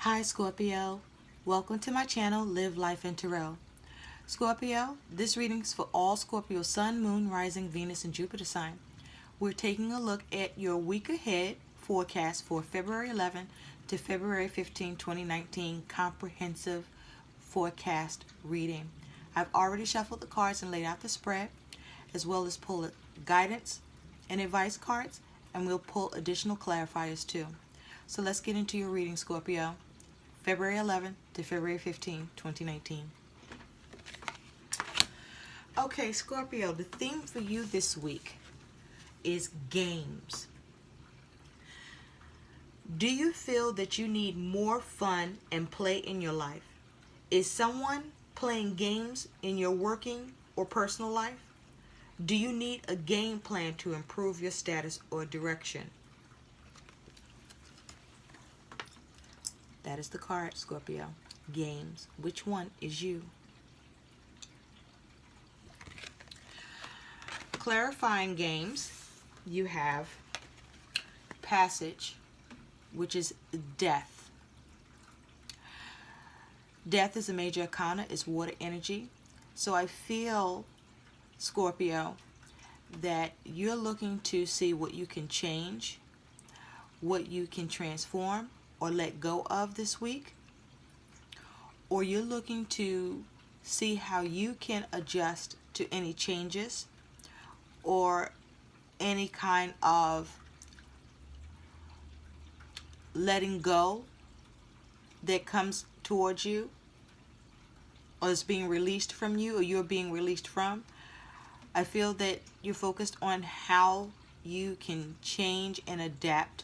Hi Scorpio, welcome to my channel Live Life in Tarot. Scorpio, this reading is for all Scorpio Sun, Moon, Rising, Venus, and Jupiter sign. We're taking a look at your week ahead forecast for February 11 to February 15, 2019 comprehensive forecast reading. I've already shuffled the cards and laid out the spread, as well as pulled guidance and advice cards, and we'll pull additional clarifiers too. So let's get into your reading, Scorpio. February 11 to February 15, 2019. Okay, Scorpio, the theme for you this week is games. Do you feel that you need more fun and play in your life? Is someone playing games in your working or personal life? Do you need a game plan to improve your status or direction? That is the card, Scorpio. Games. Which one is you? Clarifying games, you have passage, which is death. Death is a major arcana, it's water energy. So I feel, Scorpio, that you're looking to see what you can change, what you can transform or let go of this week, or you're looking to see how you can adjust to any changes or any kind of letting go that comes towards you or is being released from you or you're being released from. I feel that you're focused on how you can change and adapt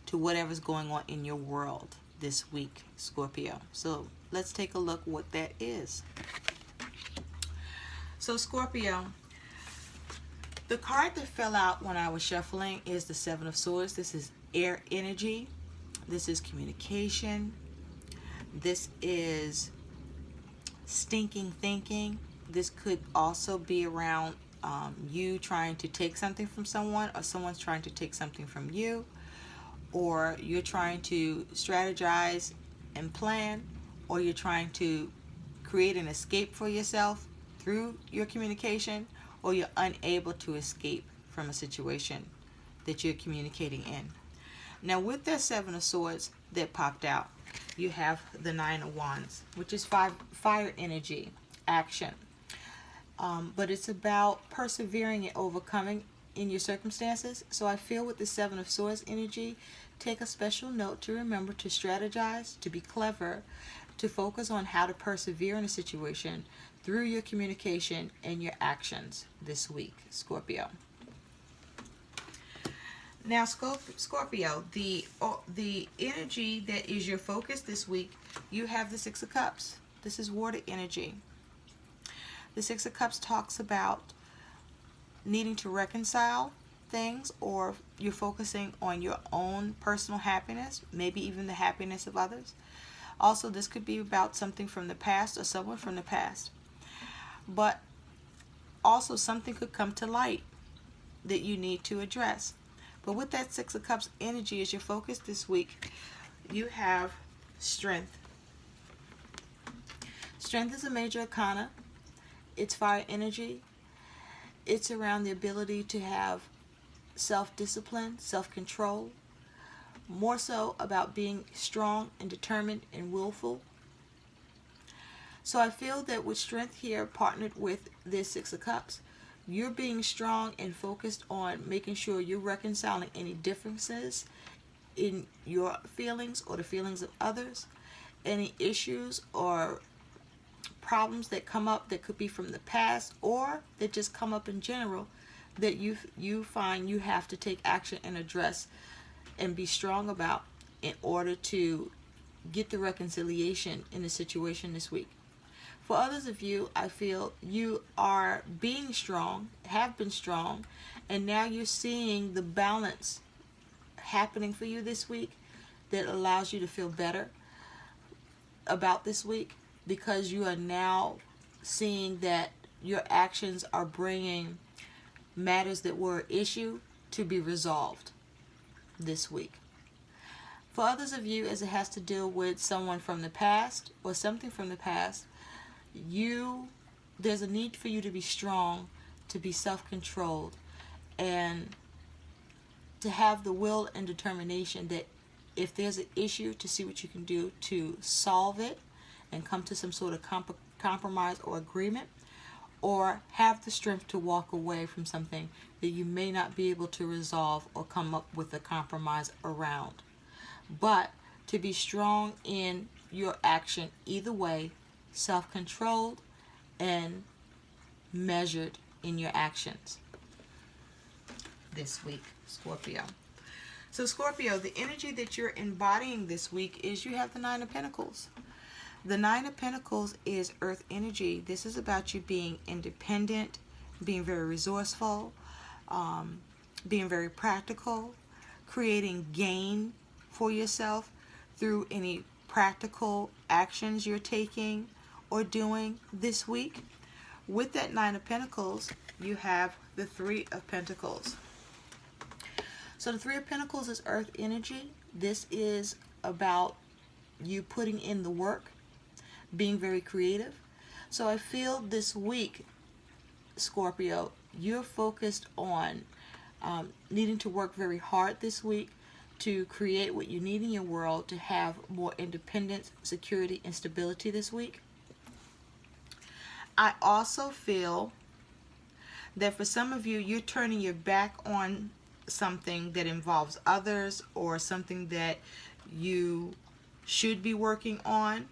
to whatever's going on in your world this week, Scorpio. So let's take a look what that is. So Scorpio, the card that fell out when I was shuffling is the Seven of Swords. This is air energy. This is communication. This is stinking thinking. This could also be around you trying to take something from someone or someone's trying to take something from you, or you're trying to strategize and plan, or you're trying to create an escape for yourself through your communication, or you're unable to escape from a situation that you're communicating in. Now with that Seven of Swords that popped out, you have the Nine of Wands, which is fire energy, action. But it's about persevering and overcoming in your circumstances. So I feel with the Seven of Swords energy, take a special note to remember to strategize, to be clever, to focus on how to persevere in a situation through your communication and your actions this week, Scorpio. Now, Scorpio, the energy that is your focus this week, you have the Six of Cups. This is water energy. The Six of Cups talks about needing to reconcile things, or you're focusing on your own personal happiness, maybe even the happiness of others. Also, this could be about something from the past or someone from the past. But also something could come to light that you need to address. But with that Six of Cups energy as your focus this week, you have strength. Strength is a major arcana. It's fire energy. It's around the ability to have self-discipline, self-control, more so about being strong and determined and willful. So I feel that with strength here partnered with this Six of Cups, you're being strong and focused on making sure you're reconciling any differences in your feelings or the feelings of others, any issues or problems that come up that could be from the past or that just come up in general that you find you have to take action and address and be strong about in order to get the reconciliation in the situation this week. For others of you, I feel you are being strong, have been strong, and now you're seeing the balance happening for you this week that allows you to feel better about this week, because you are now seeing that your actions are bringing matters that were an issue to be resolved this week. For others of you, as it has to deal with someone from the past or something from the past, there's a need for you to be strong, to be self-controlled, and to have the will and determination that if there's an issue, to see what you can do to solve it and come to some sort of compromise or agreement, or have the strength to walk away from something that you may not be able to resolve or come up with a compromise around. But to be strong in your action either way, self-controlled and measured in your actions this week, Scorpio. So Scorpio, the energy that you're embodying this week is you have the Nine of Pentacles. The Nine of Pentacles is earth energy. This is about you being independent, being very resourceful, being very practical, creating gain for yourself through any practical actions you're taking or doing this week. With that Nine of Pentacles, you have the Three of Pentacles. So the Three of Pentacles is earth energy. This is about you putting in the work, being very creative. So I feel this week, Scorpio, you're focused on needing to work very hard this week to create what you need in your world to have more independence, security, and stability this week. I also feel that for some of you, you're turning your back on something that involves others or something that you should be working on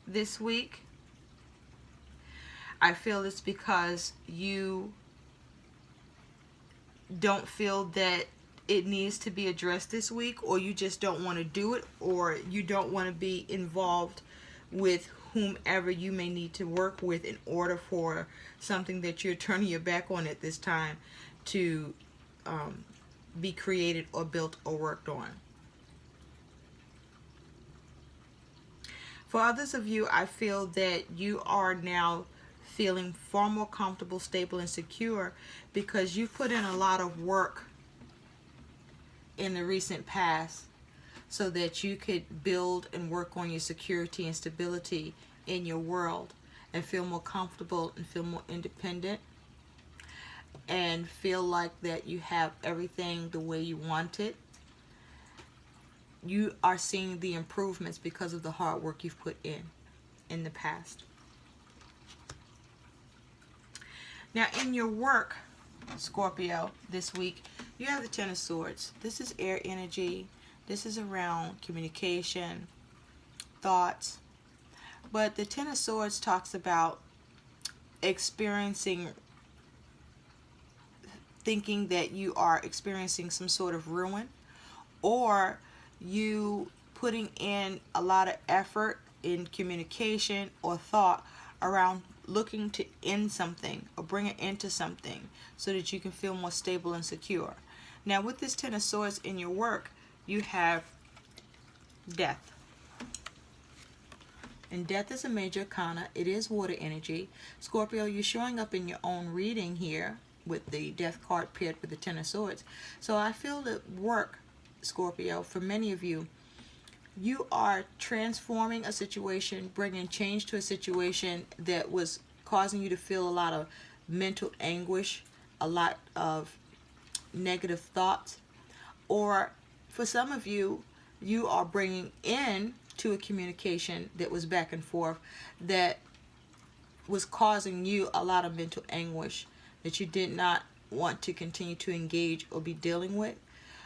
this week. I feel it's because you don't feel that it needs to be addressed this week, or you just don't want to do it, or you don't want to be involved with whomever you may need to work with in order for something that you're turning your back on at this time to be created or built or worked on. For others of you, I feel that you are now feeling far more comfortable, stable, and secure because you've put in a lot of work in the recent past so that you could build and work on your security and stability in your world and feel more comfortable and feel more independent and feel like that you have everything the way you want it. You are seeing the improvements because of the hard work you've put in the past. Now in your work, Scorpio, this week, you have the Ten of Swords. This is air energy. This is around communication, thoughts. But the Ten of Swords talks about thinking that you are experiencing some sort of ruin, or you putting in a lot of effort in communication or thought around looking to end something or bring it into something so that you can feel more stable and secure. Now with this Ten of Swords in your work, you have death. And death is a major arcana. It is water energy. Scorpio, you're showing up in your own reading here with the death card paired with the Ten of Swords. So I feel that work, Scorpio, for many of you, you are transforming a situation, bringing change to a situation that was causing you to feel a lot of mental anguish, a lot of negative thoughts. Or for some of you, you are bringing in to a communication that was back and forth that was causing you a lot of mental anguish that you did not want to continue to engage or be dealing with.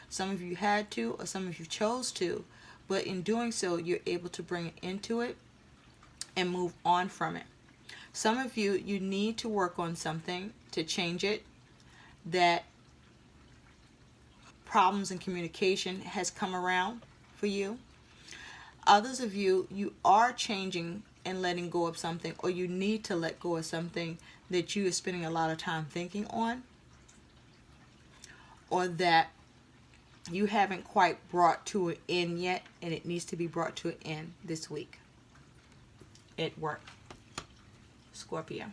Some of you had to, or some of you chose to, but in doing so, you're able to bring it into it and move on from it. Some of you, you need to work on something to change it, that problems in communication has come around for you. Others of you, you are changing and letting go of something, or you need to let go of something that you are spending a lot of time thinking on, or that you haven't quite brought to an end yet, and it needs to be brought to an end this week at work, Scorpio.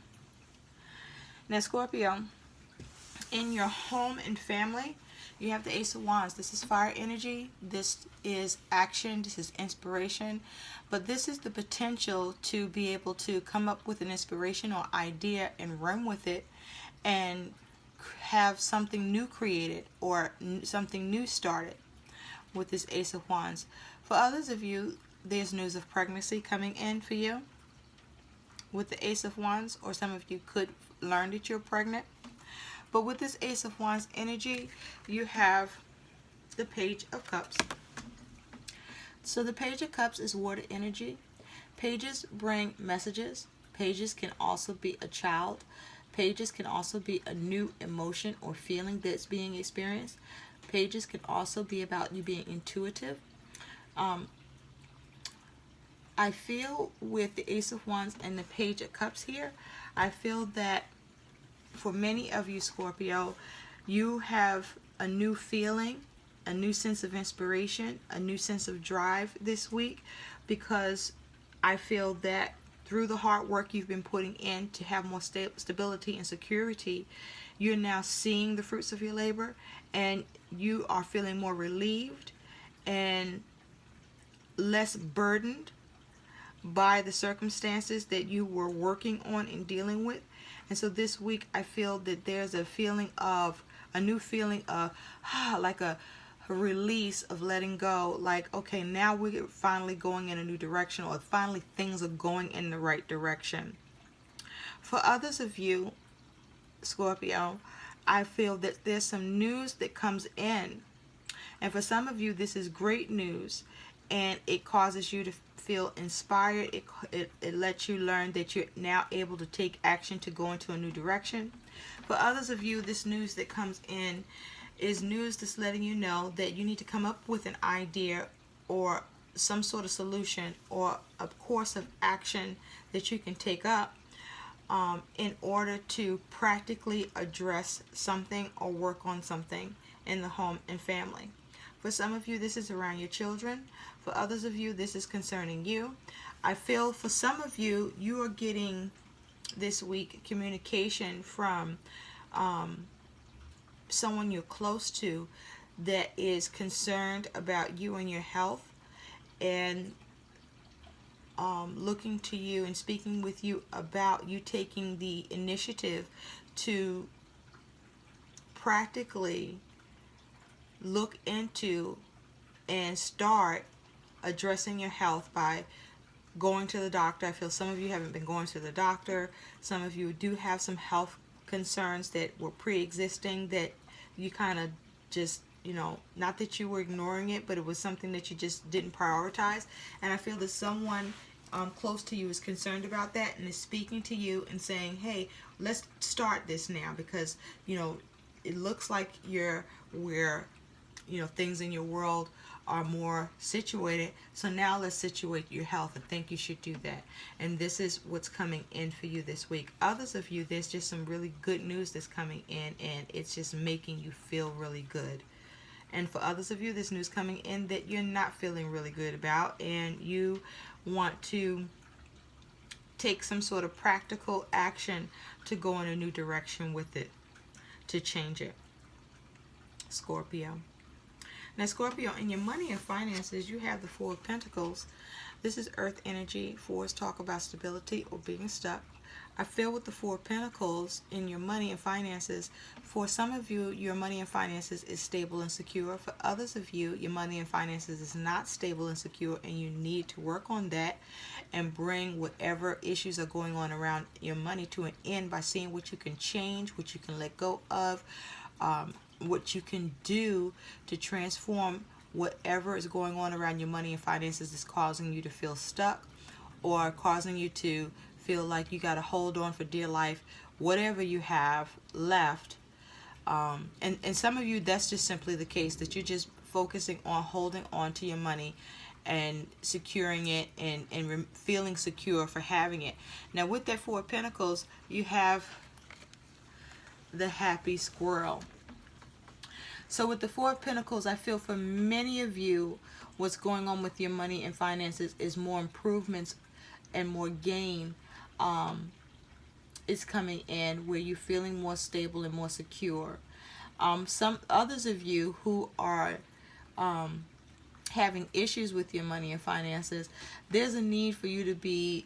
Now, Scorpio, in your home and family, You have the Ace of Wands. This is fire energy. This is action. This is inspiration. But this is the potential to be able to come up with an inspiration or idea and run with it and have something new created or something new started with this Ace of Wands. For others of you, there's news of pregnancy coming in for you with the Ace of Wands, or some of you could learn that you're pregnant. But with this Ace of Wands energy, you have the Page of Cups. So the Page of Cups is water energy. Pages bring messages. Pages can also be a child. Pages can also be a new emotion or feeling that's being experienced. Pages can also be about you being intuitive. I feel with the Ace of Wands and the Page of Cups here, I feel that for many of you, Scorpio, you have a new feeling, a new sense of inspiration, a new sense of drive this week, because I feel that through the hard work you've been putting in to have more stability and security, you're now seeing the fruits of your labor, and you are feeling more relieved and less burdened by the circumstances that you were working on and dealing with. And so this week I feel that there's a feeling of, a new feeling of like a release of letting go, like, okay, now we're finally going in a new direction, or finally things are going in the right direction. For others of you, Scorpio, I feel that there's some news that comes in, and for some of you this is great news, and it causes you to feel inspired. It lets you learn that you're now able to take action to go into a new direction. For others of you, this news that comes in is news that's letting you know that you need to come up with an idea or some sort of solution or a course of action that you can take up in order to practically address something or work on something in the home and family. For some of you, this is around your children. For others of you, this is concerning you. I feel for some of you, you are getting this week communication from someone you're close to that is concerned about you and your health, and looking to you and speaking with you about you taking the initiative to practically look into and start addressing your health by going to the doctor. I feel some of you haven't been going to the doctor. Some of you do have some health concerns that were pre-existing that you kind of just, not that you were ignoring it, but it was something that you just didn't prioritize. And I feel that someone close to you is concerned about that and is speaking to you and saying, hey, let's start this now, because it looks like you're where things in your world are more situated. So now let's situate your health. I think you should do that. And this is what's coming in for you this week. Others of you, there's just some really good news that's coming in, and it's just making you feel really good. And for others of you, there's news coming in that you're not feeling really good about, and you want to take some sort of practical action to go in a new direction with it, to change it. Scorpio. Now, Scorpio, in your money and finances, you have the Four of Pentacles. This is earth energy. Fours talk about stability or being stuck. I feel with the Four of Pentacles in your money and finances, for some of you, your money and finances is stable and secure. For others of you, your money and finances is not stable and secure, and you need to work on that and bring whatever issues are going on around your money to an end by seeing what you can change, what you can let go of, what you can do to transform whatever is going on around your money and finances is causing you to feel stuck or causing you to feel like you got to hold on for dear life, whatever you have left. And some of you, that's just simply the case, that you're just focusing on holding on to your money and securing it and feeling secure for having it. Now, with that Four of Pentacles, you have the happy squirrel. So with the Four of Pentacles, I feel for many of you, what's going on with your money and finances is more improvements and more gain is coming in, where you're feeling more stable and more secure. Some others of you who are having issues with your money and finances, there's a need for you to be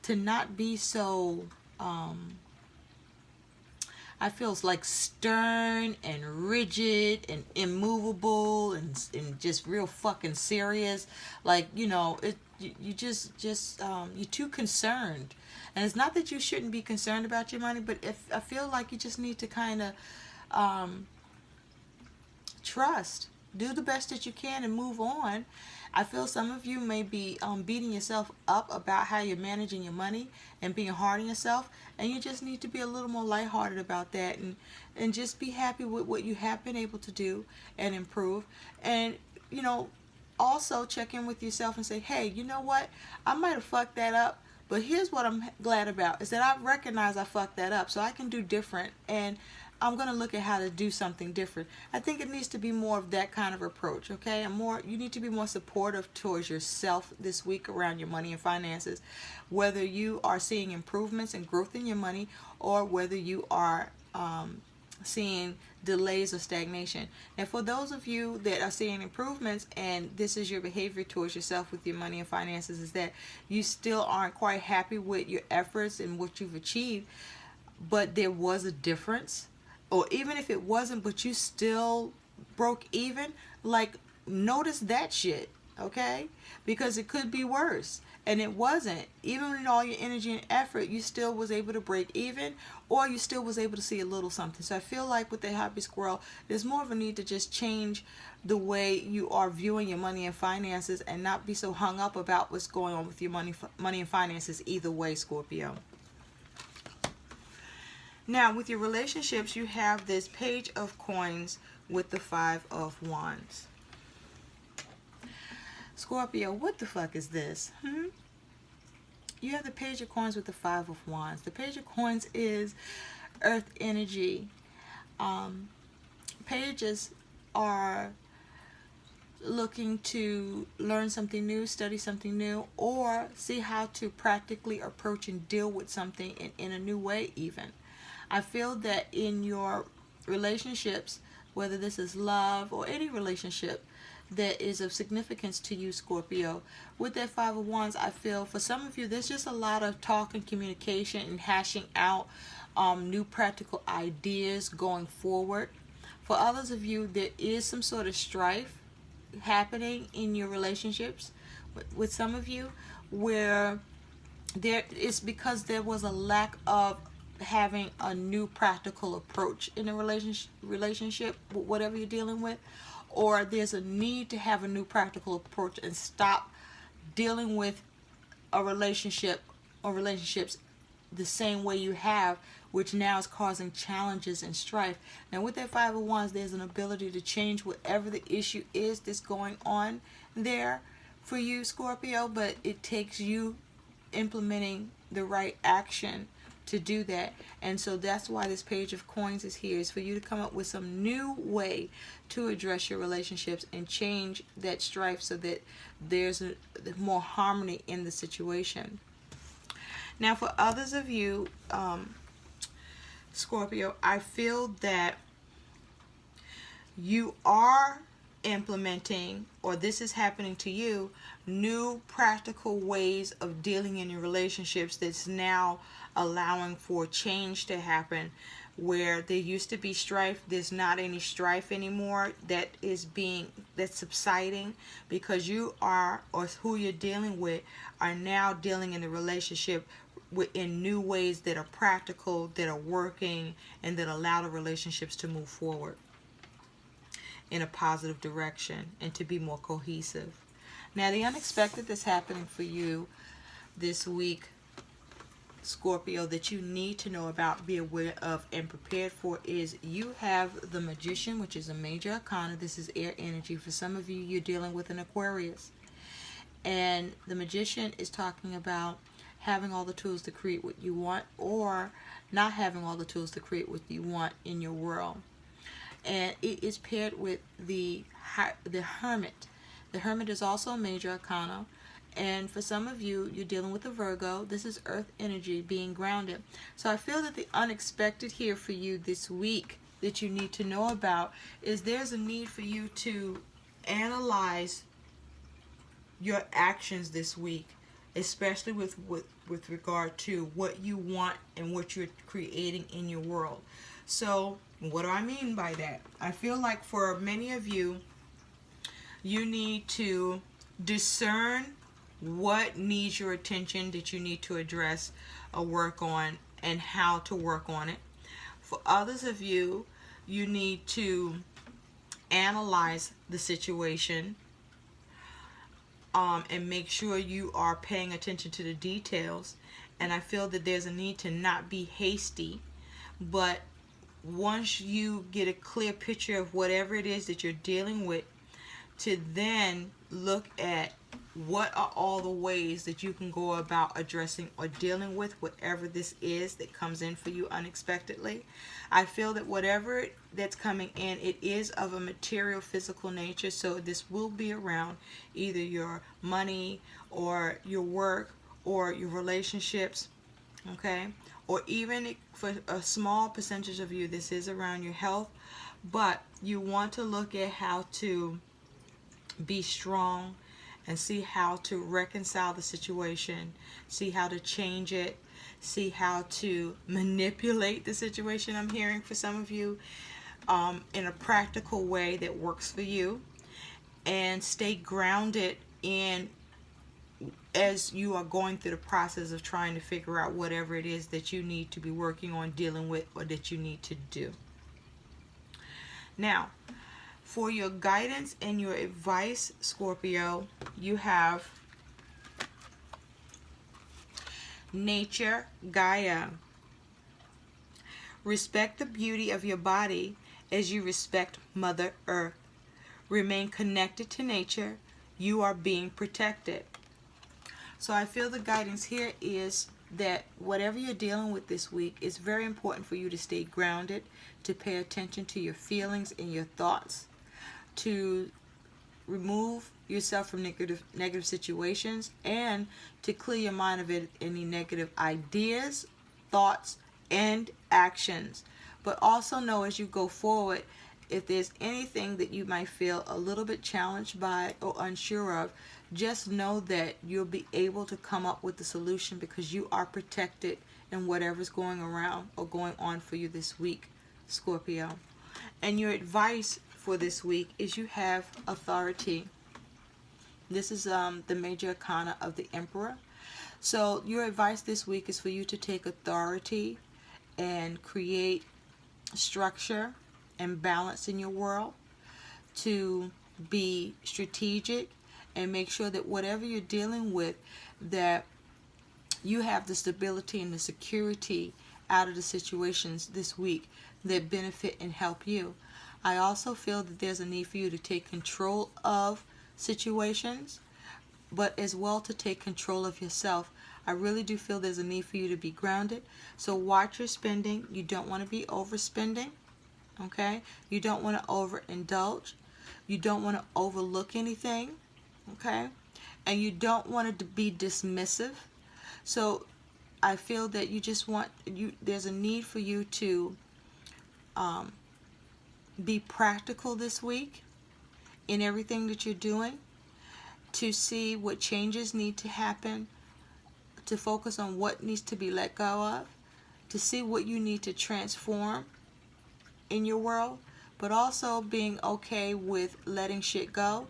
to not be so I feel it's like stern and rigid and immovable and just real fucking serious. Like, you just you're too concerned. And it's not that you shouldn't be concerned about your money, but if I feel like you just need to kind of trust, do the best that you can and move on. I feel some of you may be beating yourself up about how you're managing your money and being hard on yourself, and you just need to be a little more lighthearted about that, and just be happy with what you have been able to do and improve. And also check in with yourself and say, hey, you know what, I might have fucked that up, but here's what I'm glad about is that I recognize I fucked that up, so I can do different, and I'm going to look at how to do something different. I think it needs to be more of that kind of approach, okay? You need to be more supportive towards yourself this week around your money and finances, whether you are seeing improvements and growth in your money or whether you are seeing delays or stagnation. And for those of you that are seeing improvements and this is your behavior towards yourself with your money and finances, is that you still aren't quite happy with your efforts and what you've achieved, but there was a difference. Or even if it wasn't, but you still broke even, like, notice that shit, okay? Because it could be worse. And it wasn't. Even with all your energy and effort, you still was able to break even, or you still was able to see a little something. So I feel like with the happy squirrel, there's more of a need to just change the way you are viewing your money and finances and not be so hung up about what's going on with your money and finances either way, Scorpio. Now, with your relationships, you have this Page of Coins with the Five of Wands. Scorpio, what the fuck is this? You have the Page of Coins with the Five of Wands. The Page of Coins is earth energy. Pages are looking to learn something new, study something new, or see how to practically approach and deal with something in a new way even. I feel that in your relationships, whether this is love or any relationship that is of significance to you, Scorpio, with that Five of Wands, I feel for some of you, there's just a lot of talk and communication and hashing out new practical ideas going forward. For others of you, there is some sort of strife happening in your relationships with some of you, where there is because there was a lack of having a new practical approach in a relationship with whatever you're dealing with, or there's a need to have a new practical approach and stop dealing with a relationship or relationships the same way you have, which now is causing challenges and strife. Now with that Five of Wands, there's an ability to change whatever the issue is that's going on there for you, Scorpio, but it takes you implementing the right action to do that. And so that's why this Page of Coins is here, is for you to come up with some new way to address your relationships and change that strife so that there's more harmony in the situation. Now for others of you, Scorpio, I feel that you are implementing, or this is happening to you, new practical ways of dealing in your relationships that's now allowing for change to happen. Where there used to be strife, there's not any strife anymore that's subsiding, because you are, or who you're dealing with, are now dealing in the relationship in new ways that are practical, that are working, and that allow the relationships to move forward in a positive direction and to be more cohesive. Now the unexpected that's happening for you this week, Scorpio, that you need to know about, be aware of, and prepared for, is you have the Magician, which is a major arcana. This is air energy. For some of you, you're dealing with an Aquarius. And the Magician is talking about having all the tools to create what you want, or not having all the tools to create what you want in your world. And it is paired with the Hermit. The Hermit is also a major arcana, And for some of you, you're dealing with a Virgo. This is earth energy, being grounded. So I feel that the unexpected here for you this week that you need to know about is there's a need for you to analyze your actions this week, especially with regard to what you want and what you're creating in your world. So what do I mean by that? I feel like for many of you, you need to discern what needs your attention that you need to address or work on, and how to work on it. For others of you, you need to analyze the situation, and make sure you are paying attention to the details. And I feel that there's a need to not be hasty, but once you get a clear picture of whatever it is that you're dealing with, to then look at what are all the ways that you can go about addressing or dealing with whatever this is that comes in for you unexpectedly. I feel that whatever that's coming in, it is of a material, physical nature. So this will be around either your money or your work or your relationships, okay? Or even for a small percentage of you, this is around your health. But you want to look at how to be strong and see how to reconcile the situation, see how to change it, see how to manipulate the situation, I'm hearing for some of you, in a practical way that works for you, and stay grounded in as you are going through the process of trying to figure out whatever it is that you need to be working on, dealing with, or that you need to do. Now, for your guidance and your advice, Scorpio, you have Nature, Gaia. Respect the beauty of your body as you respect Mother Earth. Remain connected to nature. You are being protected. So I feel the guidance here is that whatever you're dealing with this week, it's very important for you to stay grounded, to pay attention to your feelings and your thoughts, to remove yourself from negative situations, and to clear your mind of any negative ideas, thoughts, and actions. But also know as you go forward, if there's anything that you might feel a little bit challenged by or unsure of, just know that you'll be able to come up with the solution because you are protected in whatever's going around or going on for you this week, Scorpio. And your advice for this week is you have authority. This is the major arcana of the Emperor. So your advice this week is for you to take authority and create structure and balance in your world, to be strategic and make sure that whatever you're dealing with, that you have the stability and the security out of the situations this week that benefit and help you. I also feel that there's a need for you to take control of situations, but as well to take control of yourself. I really do feel there's a need for you to be grounded. So watch your spending. You don't want to be overspending, okay? You don't want to overindulge. You don't want to overlook anything, okay? And you don't want it to be dismissive. So I feel that you just want, there's a need for you to be practical this week in everything that you're doing, to see what changes need to happen, to focus on what needs to be let go of, to see what you need to transform in your world, but also being okay with letting shit go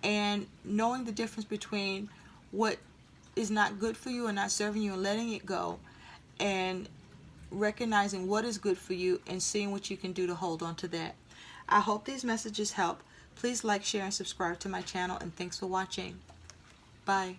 and knowing the difference between what is not good for you and not serving you and letting it go, and recognizing what is good for you and seeing what you can do to hold on to that. I hope these messages help. Please like, share, and subscribe to my channel, and thanks for watching. Bye.